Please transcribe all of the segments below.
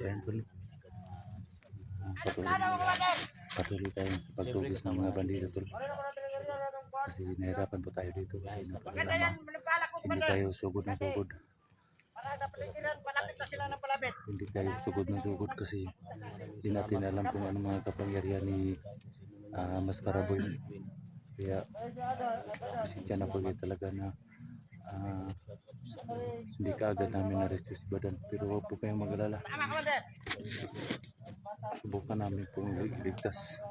So ayan po. Patuloy tayo sa pagtugis ng mga bandila tol. Kasi nahirapan po tayo dito kasi napakalamang. Hindi tayo sugod na sugod. Hindi tayo sugod na sugod kasi hindi natin alam kung ano mga kapangyarihan ni Maskaraboy. Kaya pasensya na po talaga na hindi kaagad namin na-rescue si Badan. Pero huwag po kayong mag-alala. Subukan namin pong iligtas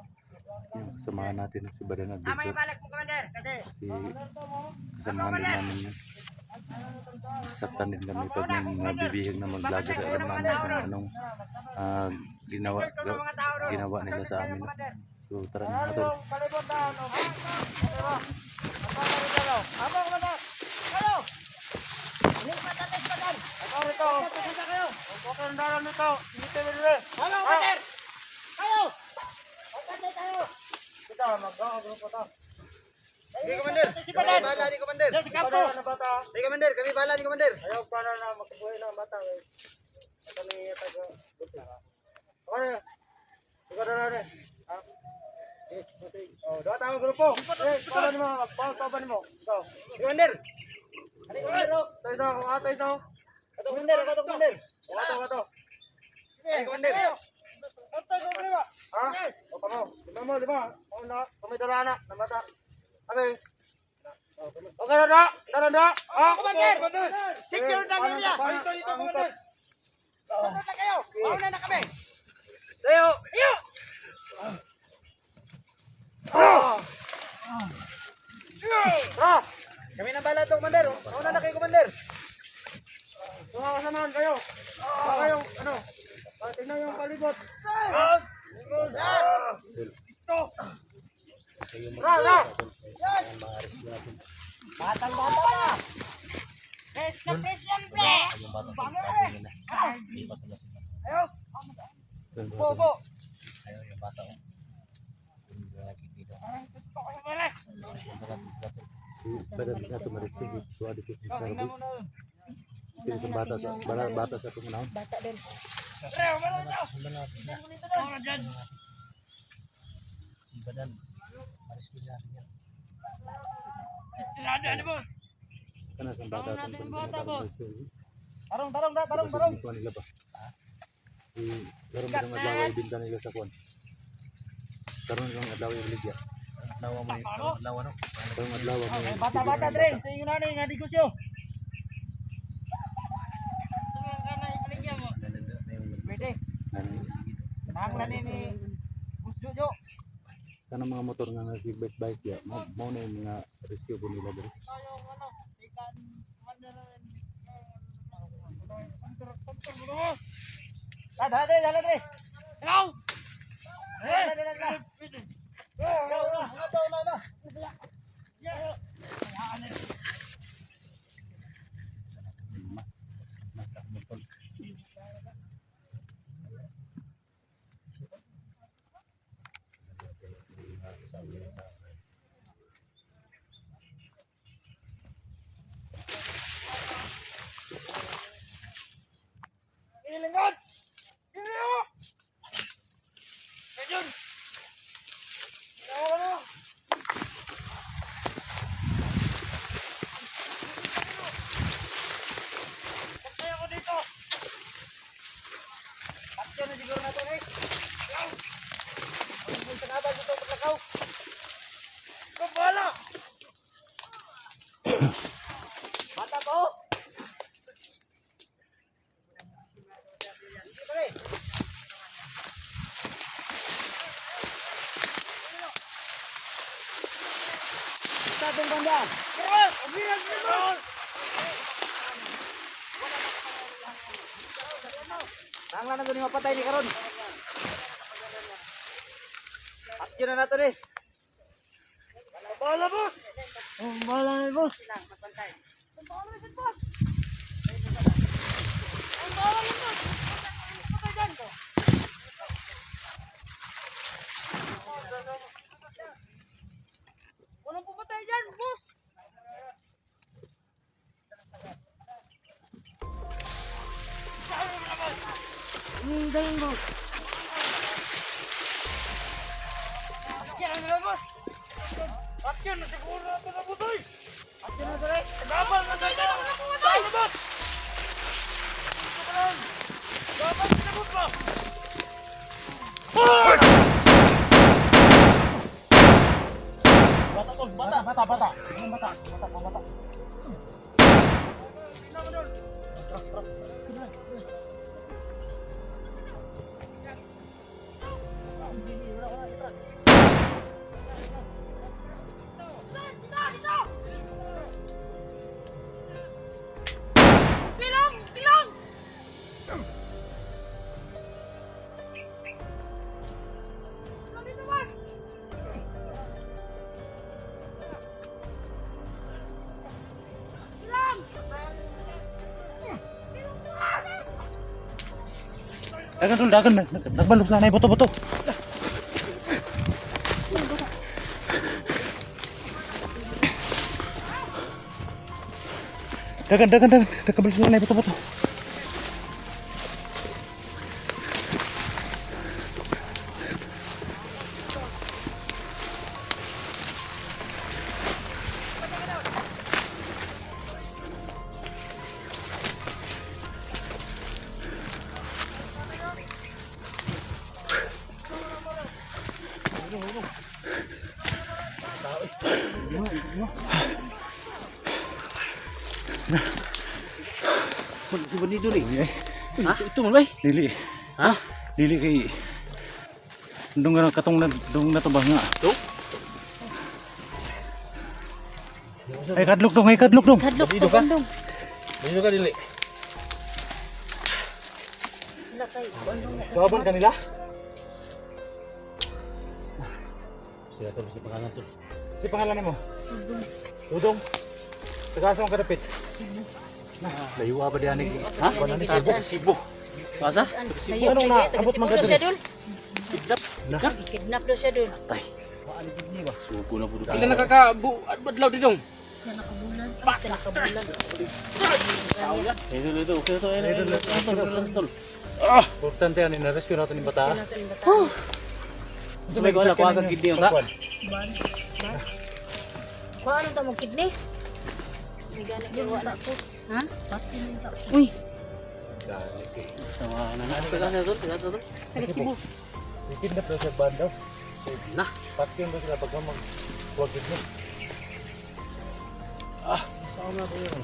yung kasamahan natin si Badan Adventure. Kasi kasamahan din namin yun. Saktan din kami pag may mga bibihag na mag-vlogger. Alam namin kung anong ginawa nila sa amin. So tara na tol. Sige, Komander. Kami bahala ni Komander. Sige, Komander. Kami bahala ni Komander. Ayaw para na magkabuhay na ang bata. Kami taga-buti. Okay. Ikaw na rin. Yes, buti. Dua tayo grupo. Paano mo? Paano mo? Ikaw. Sige, Komander. Tayo isa. Tayo isa. Ato, Komander. Ato, Komander. Ato. Sige, Komander. Ha? O, pamo. Lima. O, na. Kami darana. Na mata. Okay. Okay na na. Darana. Ha? Komander. Secure na niya. Dito, Komander. Punta na kayo. Mauna na kami. Tayo. Iyo. Tara. Kami na bahala to, Komander. Mauna na kayo, Komander. Mga kasamahan kayo. Kayong, ano, tingnan yung palibot. Tara. Batang-bata na. Siyempre. Ayaw. Bobo. Si Badan na tumaristig. So adi ko si Maskaraboy. Sino itong bata sa tumunahon? Bata din. Si Badan. Maristig natin yan. Kana sa bata Tarong. Ikuan nila ba? Karon ba ng adlaw ay binta nila sa kuan? Karon ng adlaw ay ligya. Adlaw mo adlaw ano? Karong adlaw mo. Bata-bata dre, sa inyo nanay nga negosyo. Pwede. Nanglan ni Busjojo. Kanang mga motor nga nag-bike ya, mao na yung mga rescue po nila diri. Dala dre. Hello. Ilingkod! Iliyo! Medyon! Ano? Pagkaya ko dito! Aksyon na siguro natin eh! Ikaw! Ang punta na ba dito paglakaw? Ikaw bahala! Bata ko! Sabong banda. Nanglan na doon yung mapatay ni karon. Action na nato ni. Bala boss. Bala ni boss. Walang pumatay dyan, boss! Dayan, boss. Yan na, boss. Action na siguro natin na butoy. Action na dali. Gabal na tayo. Gabal na, boss. Gabal na, boss ba? Tilang! Tilang! Nandito, boss! Tilang! Dagan dulu, dagan. Nagbalok na na boto-boto. Dagan. Nagbalok na na boto-boto. Si Bani dulu ha? Itu mulai. Dili. Ha? Dili kay dong na katong na dong na to ba nga. Dong? Ay kadlok dong. Hadlok Dito ko, ka? bandong. Dito ka dili. Wala kay, bandong. Kawan kanila? Sila to si pangalan to. Si pangalan nimo? Dudong. Tagasong kadapit. Layo ba diyan ni? Ha? Wala ni Cebu. Masa? Layo, Anong na- taga abot Cebu mga daw siya dun. Kidnap. Kidnap daw siya dun. Tay. Suko na pud. Pila nakakabadlaw di dong. Siya nakabulan. Siya nakabulan. Ito. Okay to. Tol. Importante yan, in-rescue natin yung bata. Siya natin yung bata. Sumay ko na kuha kag kidney ta. Kuha anong tamong kidney? May gani kiwa na po. Ha? Uy, Sama na. Taga to. taga Cebu. Ikindap daw sa banda. Na. Patkin daw sila pag mag-huwag yun. Saan na to yun?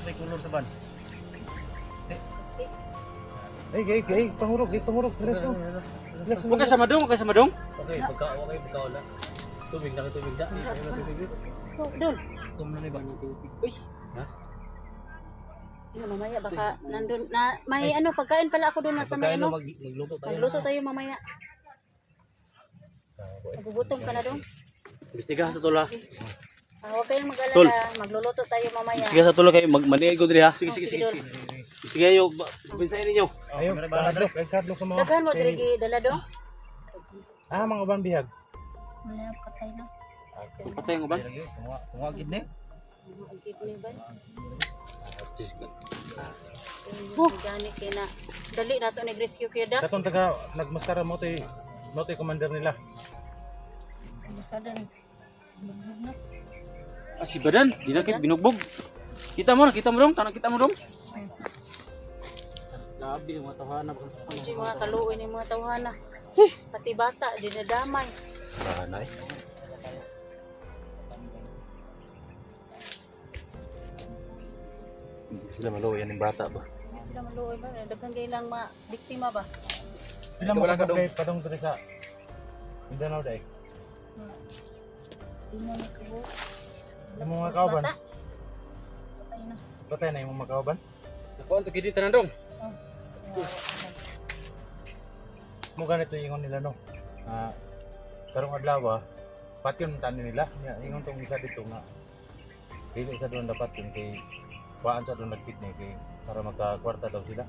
May kulor sa ban. Ay, pangurog. Reso. Huwag ka sama dong. Okay, pagka wala. Tubig na. Oh, dun. Tumlo ni ba? Ano, mamaya baka nandun na may ano pagkain pala ako doon sa may ano. Magluto tayo. Magluto tayo mamaya. Nagugutom ka na doon. Bistiga sa tula. Huwag kayong Tol. mag-alala. Magluluto tayo mamaya. Bistiga sa tula kayo. Maniay ko diri ha. Sige. Dol. Sige yo. Pinsayin ninyo. Ayaw, kadlok sa mga. Daghan mo diri dala doon. Mga ubang bihag. Wala patay na. Patay ang uban. Tunga gid ni. Ang kidney ba? Oh, gani kay na. Dali na to nag-rescue kay Dak. Katong taga nagmaskara mo to commander nila. Si Badan, di na kit binugbog. Kita mo dong. Tanang kita mo dong. Labi ng mga tawhana. Ang mga kaluoy ni mga tawhana. Pati bata dinadamay. Nanay. Hindi sila maluyan yung bata ba? Hindi sila maluoy ba? Daghan kailang biktima ba? Sila makapag-play padong dito sa Mindanao dahil. Di mo nakabu. Yung mga kauban, Bata. Patay na. patay na yung mga kauban. Nakuha to kidi tanan dong. Mo ganito yung ingon nila no. Karong adlaw pati yung tanin nila. Ingon tong isa dito nga. Dili isa doon dapat yun kay kuhaan sa doon nagkidney kay para magkakwarta daw sila.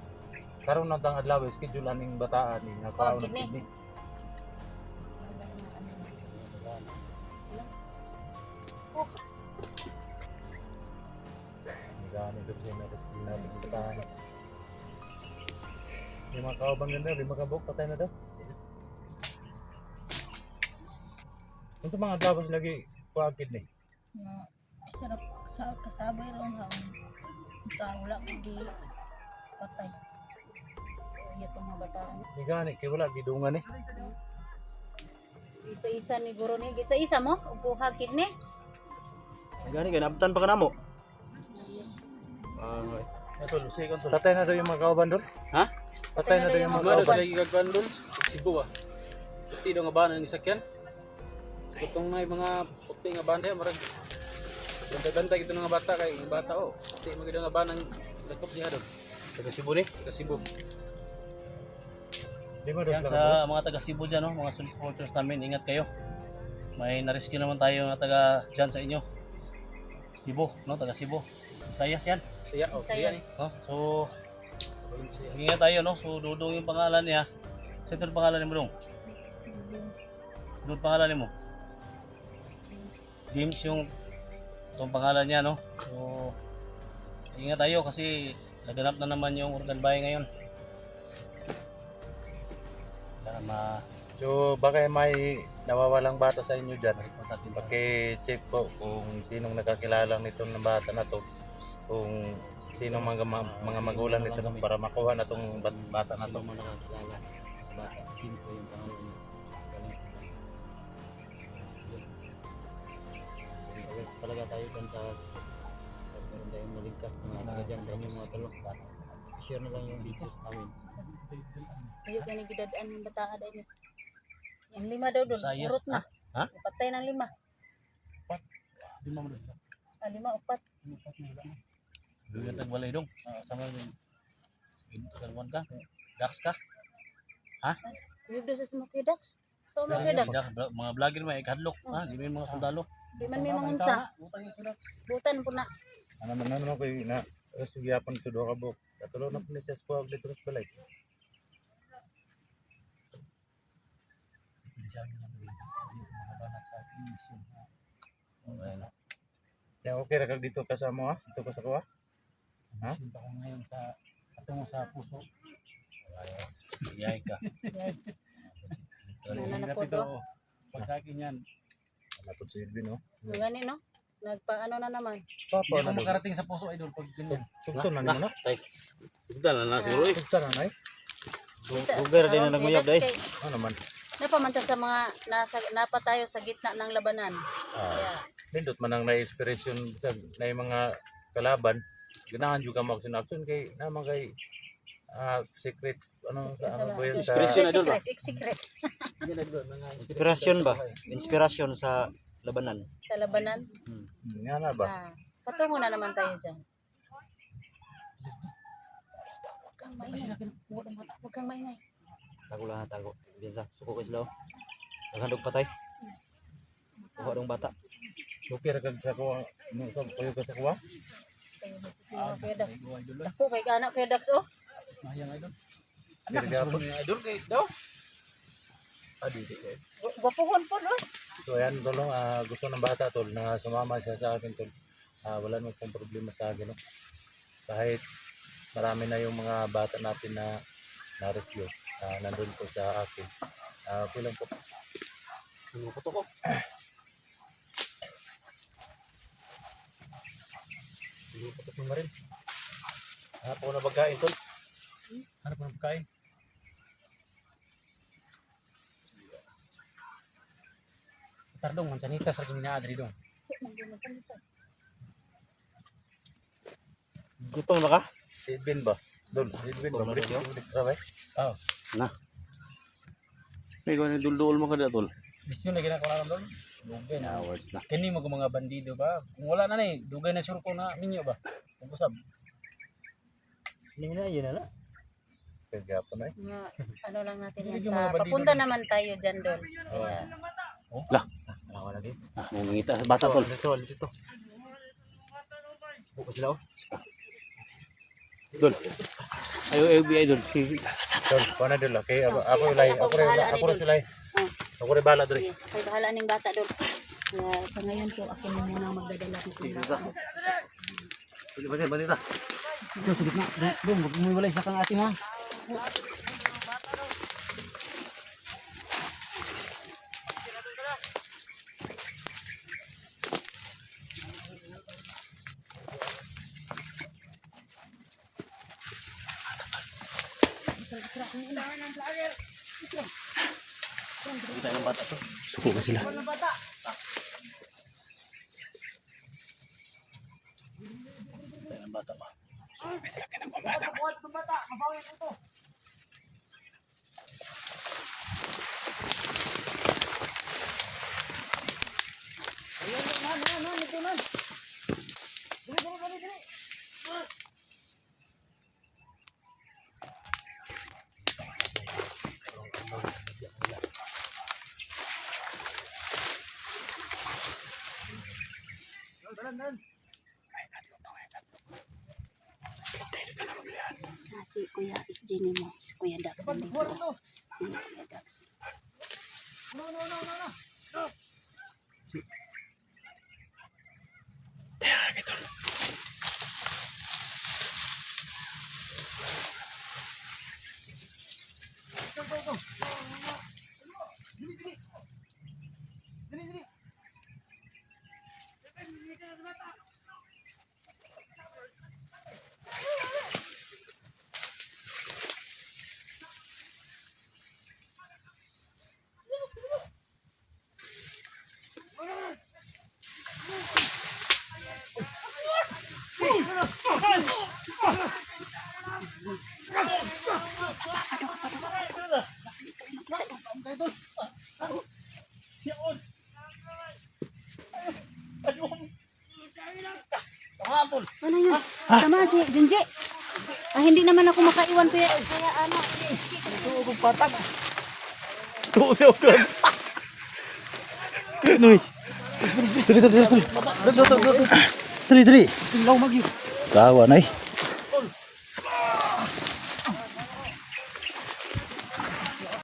Karong nang adlaw schedule aning bataan ni nga kuhaan ng kidney. kidney. Gani dito na bataan. Lima kaobang ganda, 5 kabuk, patay na daw. Ito mga dabas lagi kuakid ni. Nga, sarap sa kasabay ron ha. Wala ko di patay. Iya itong mga bataan. Di gani, kay wala gidungan ni. Isa-isa ni guro ni. Isa-isa mo? Upuhakid ni? Gani kay nabtan pa kanamo. Ito, lusikon to. Patay na daw yung mga kaoban doon? Ha? Patay na daw yung mga Mga kaoban. lagi gagandol. Cebu ba? Puti daw nga ba ng sakyan? Itong may mga puti nga banda marag bantay ito nga bata kay yung bata oh. Puti magid nga ba ng laptop niya doon. Taga Cebu ni? Taga Cebu. Di mo Yan doon sa mga taga Cebu dyan, no? Mga solid supporters namin, ingat kayo. May na-rescue naman tayo na taga dyan sa inyo. Cebu, no? Taga Cebu. Sayas yan. Siya oh, siya ni. No? So, ingat tayo, no? So, Dudong yung pangalan niya. Sa ito yung pangalan ni mo, Dudong? Dudong pangalan ni mo? James yung itong pangalan niya, no? So, ingat tayo kasi naganap na naman yung organ buy ngayon. Para So baka may nawawalang bata sa inyo dyan. natin Paki-check po kung sinong nakakilala nitong ng bata na to. Kung sinong mga magulang nito para makuha na tong bata na to. mga nakakilala sa bata. James na yung pangalan niya. Talaga tayo dyan sa meron tayong maligtas mga taga dyan sa inyong mga tulog. Share na lang yung videos namin. Ayaw ka ni gidadaan ng bataan dahil. Yung 5 daw doon. Sayas. Urot na. Ha? Patay ng 5. Di mo doon. 5 upat. Doon yung tagwalay dong. Sama yung salwan ka. Dax ka. Yung doon sa Smoky Ducks. So, Smoky Ducks. Mga vlogger may ikadlok. Di may mga sundalo. Di man may mga unsa. Butan po na. Ano man naman ko na sugyapan to do ka buk. Katulo na po ni sa squad dito sa balay. Ya okay ra kag dito kasama ha. Dito ka sa kuha. Ha? Sinta ko ngayon sa atungo sa puso. Iyay ka. Wala na po to. Pag sa akin yan, Wala po si Edwin no. Gani no? Nagpaano na naman. Papa hindi na ako do. makarating sa puso idol pag ganyan. Sugton na nimo na. Tigda na na siguro eh. Sugton na nay. Uber din na naguyab dai. Ano naman? Napamanta sa mga napa tayo sa gitna ng labanan. Kaya, Nindot man ang na-inspiration na yung mga kalaban. Ganahan juga mo action kay naman kay secret ano ba yun sa Inspiration. secret Inspirasyon ba? Inspirasyon sa labanan. sa labanan. nga na ba? Patungo na naman tayo dyan. Huwag kang maingay. Huwag kang maingay. Tago lang tago. Bisa suko ko sila. Naghandog patay. Kuha dong bata. Okay ra kag sa kuha no sa kuya ka sa kuha. Tayo Kuya Dax. Ako kay anak Kuya Dax oh. Mahayang idol. Kaya Anak, gapon. gusto niya idol kay daw. Di. Gwapuhon po no. So ayan tolong gusto ng bata tol na sumama siya sa akin tol. Wala namang pong problema sa akin no. Kahit marami na yung mga bata natin na na-rescue. Nandun po sa akin. Okay lang po. Puto ko. Putok mo rin. Hanap ako na pagkain tol. Ano pa ng pagkain? Tardong, mansanitas sa gina adri dong. Gutom na ka? Edwin ba? Dol, Edwin ba? Balik yung trabaho. May gawin dul-dul mo ka da tol. Bisyo na ginagawa naman doon. Dugay na. Awards na. Kani mo mga bandido ba? Kung wala na ni, dugay na surko na minyo ba? Kung usab. Hindi na yun na. Kaya po na eh. Nga, ano lang natin Hindi yan. yung mga bandido Papunta na- naman tayo dyan doon. Kaya, Ako lagi. Mungita bata tol. Dito. Buko sila oh. Dol. Ayo FBI dol. Tol, paano dol? Okay, ako ilay. Ako rin silay. Ako rin bala dol. sige, ako'y bahala ng bata doon. Kaya sa ngayon po, ako na muna magdadala ng bata. Balik. Sige na. Dong, magmuwalay sa kang ate mo. Kita ng bata to. Suko ba sila? Kita ng bata ba? Si Kuya Jenny mo, si Kuya Dak nandito. Si Kuya Dak. Ano yun? Tama si Junji. Ah, hindi naman ako makaiwan kaya ano. Tuusokan. Noy. Dali. Dali. Kawa na eh.